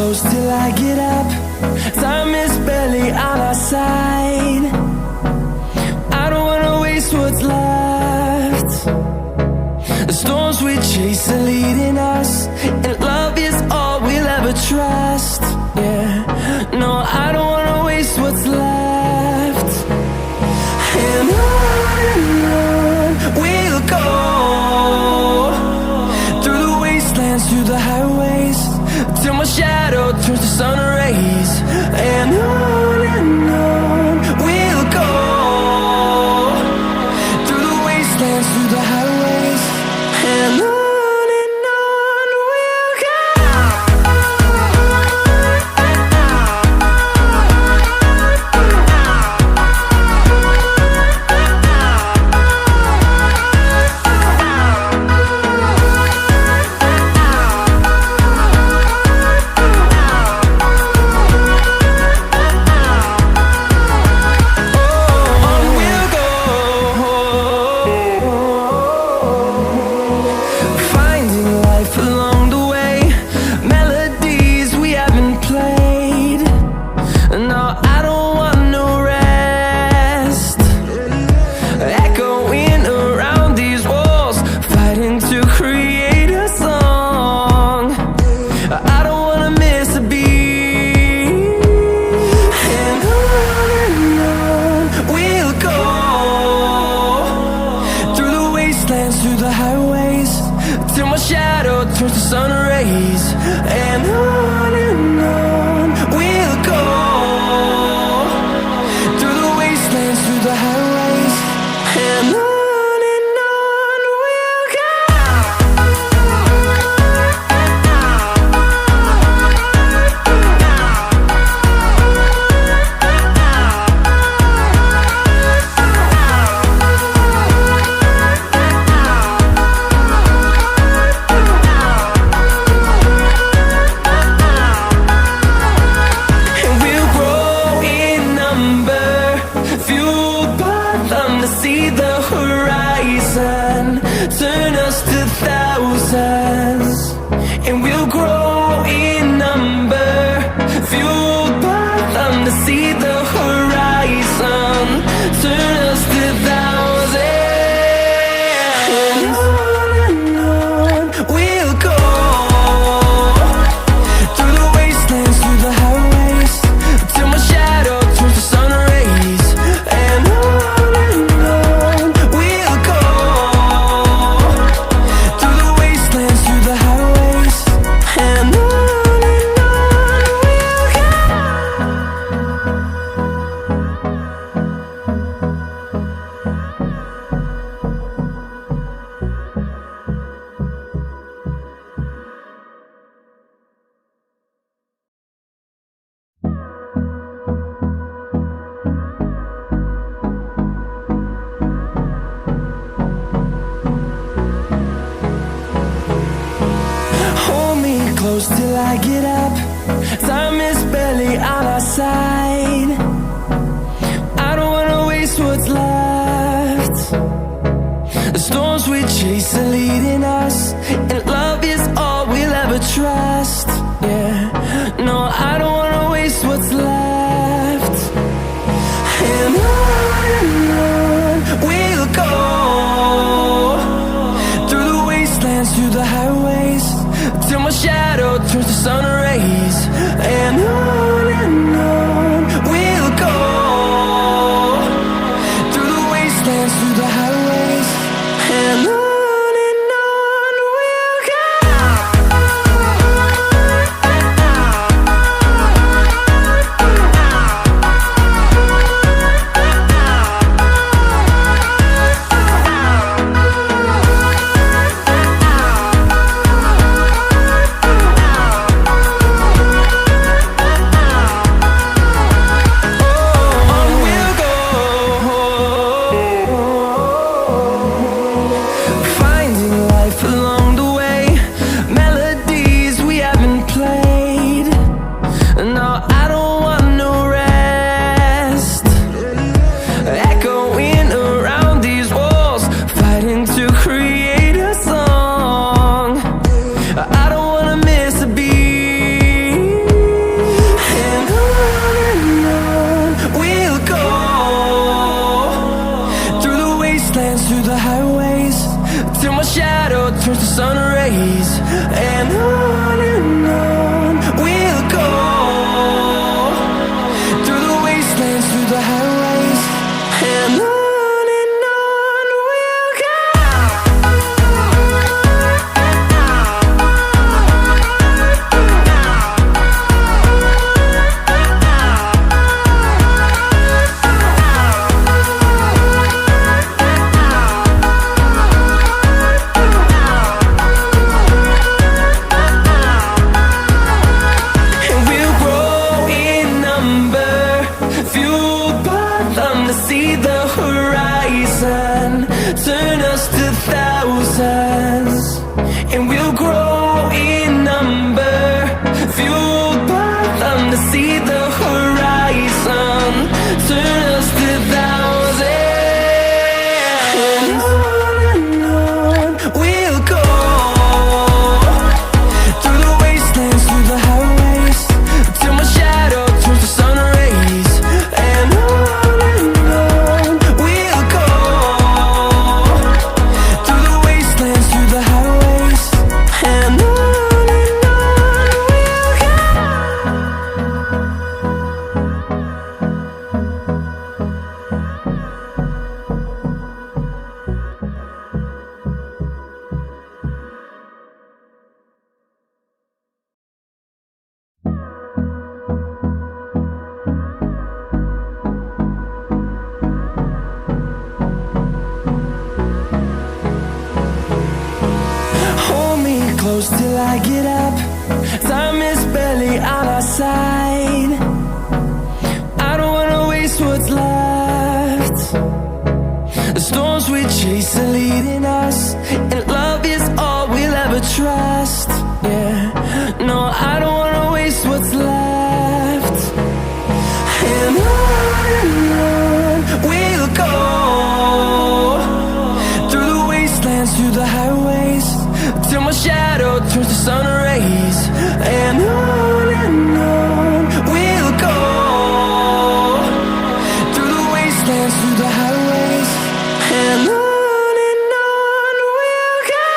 close till I get up. Time is barely on our side. I don't wanna waste what's left. The storms we chase are leading us, and love is all we'll ever trust. Yeah, no, I don't wanna waste what's left. And on we'll go, through the wastelands, through the highways, till my shadow turns to sun rays. And on we'll go, through the wastelands, through the highways, and on we'll go. Through the highways, till my shadow turns to sun rays. And on we'll go, through the wastelands, through the highways, and on we'll go. See the horizon, turn us to thousands, and we'll grow in number, fueled by them to see the horizon, turn us to thousands. And on we'll go, through the wastelands, through the highways, till my shadow turns to sun rays. And close till I get up. Time is barely on our side. I don't wanna waste what's left. The storms we chase are leading us, and love is all we'll ever trust. Yeah, no, I don't wanna waste what's left. And on we'll go, through the wastelands, through the highways, till my shadow turns to sun rays. And on we'll go, through the wastelands, through the highways, and on we'll go. rays, and on we'll go, through the wastelands, through the highways, and on we'll go. See the horizon, turn us to thousands, and we'll grow in number, fueled by them to see the horizon, turn us to thousands, and on we'll go, through the wastelands, through the highways, till my shadow turns to sun rays, and on close till I get up. Time is barely on our side. I don't wanna waste what's left. The storms we chase are leading us, and love is all we'll ever trust. Yeah, no, I don't wanna waste what's left. And on we'll go, through the wastelands, through the highways, till my shadow turns to sun rays, and on we'll go, through the wastelands, through the highways, and on we'll go.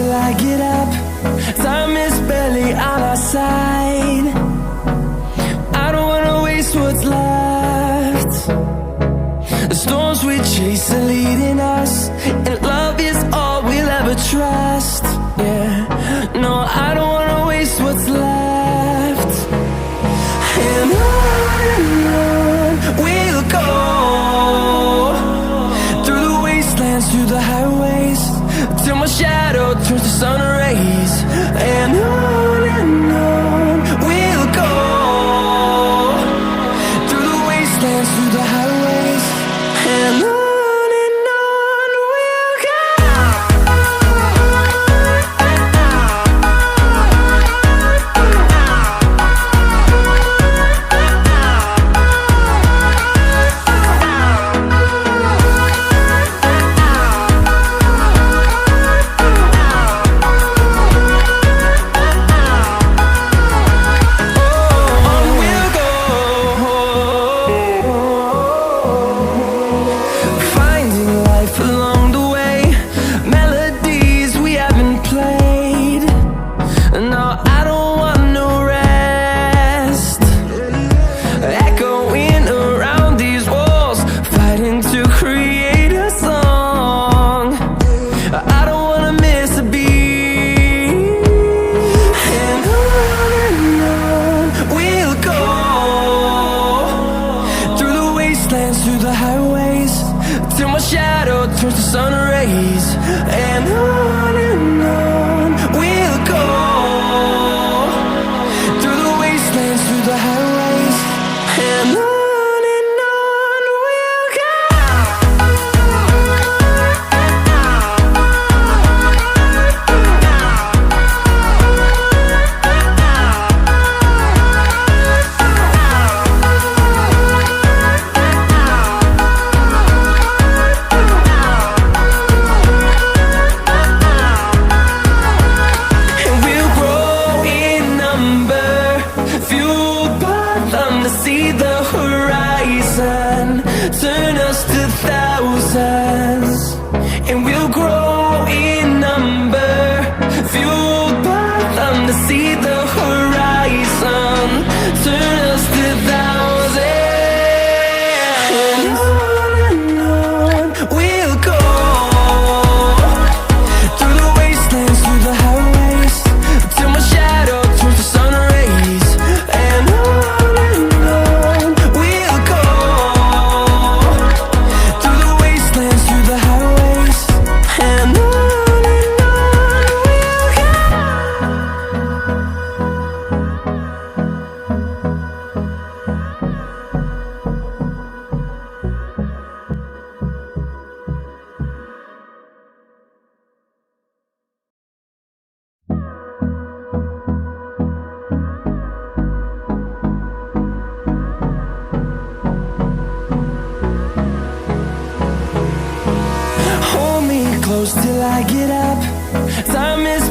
till I get up. Time is barely on our side. I don't wanna waste what's left. The storms we chase are leading us, and love is all we'll ever trust. Yeah, no, I don't wanna waste what's left. And on we'll go, through the wastelands, through the highways, till my shadow turns to sun rays. And on we'll go, through the wastelands, through the highways, and on we'll go. Through the highways, till my shadow turns to sun rays. And on we'll go, through the wastelands, through the highways, and on we'll go. See the horizon, turn us to thousands, and we'll grow in number, fueled by them to see the horizon, turn us to thousands, and on we'll go, through the wastelands, through the highways, till my shadow turns to sun rays. And close till I get up. Time is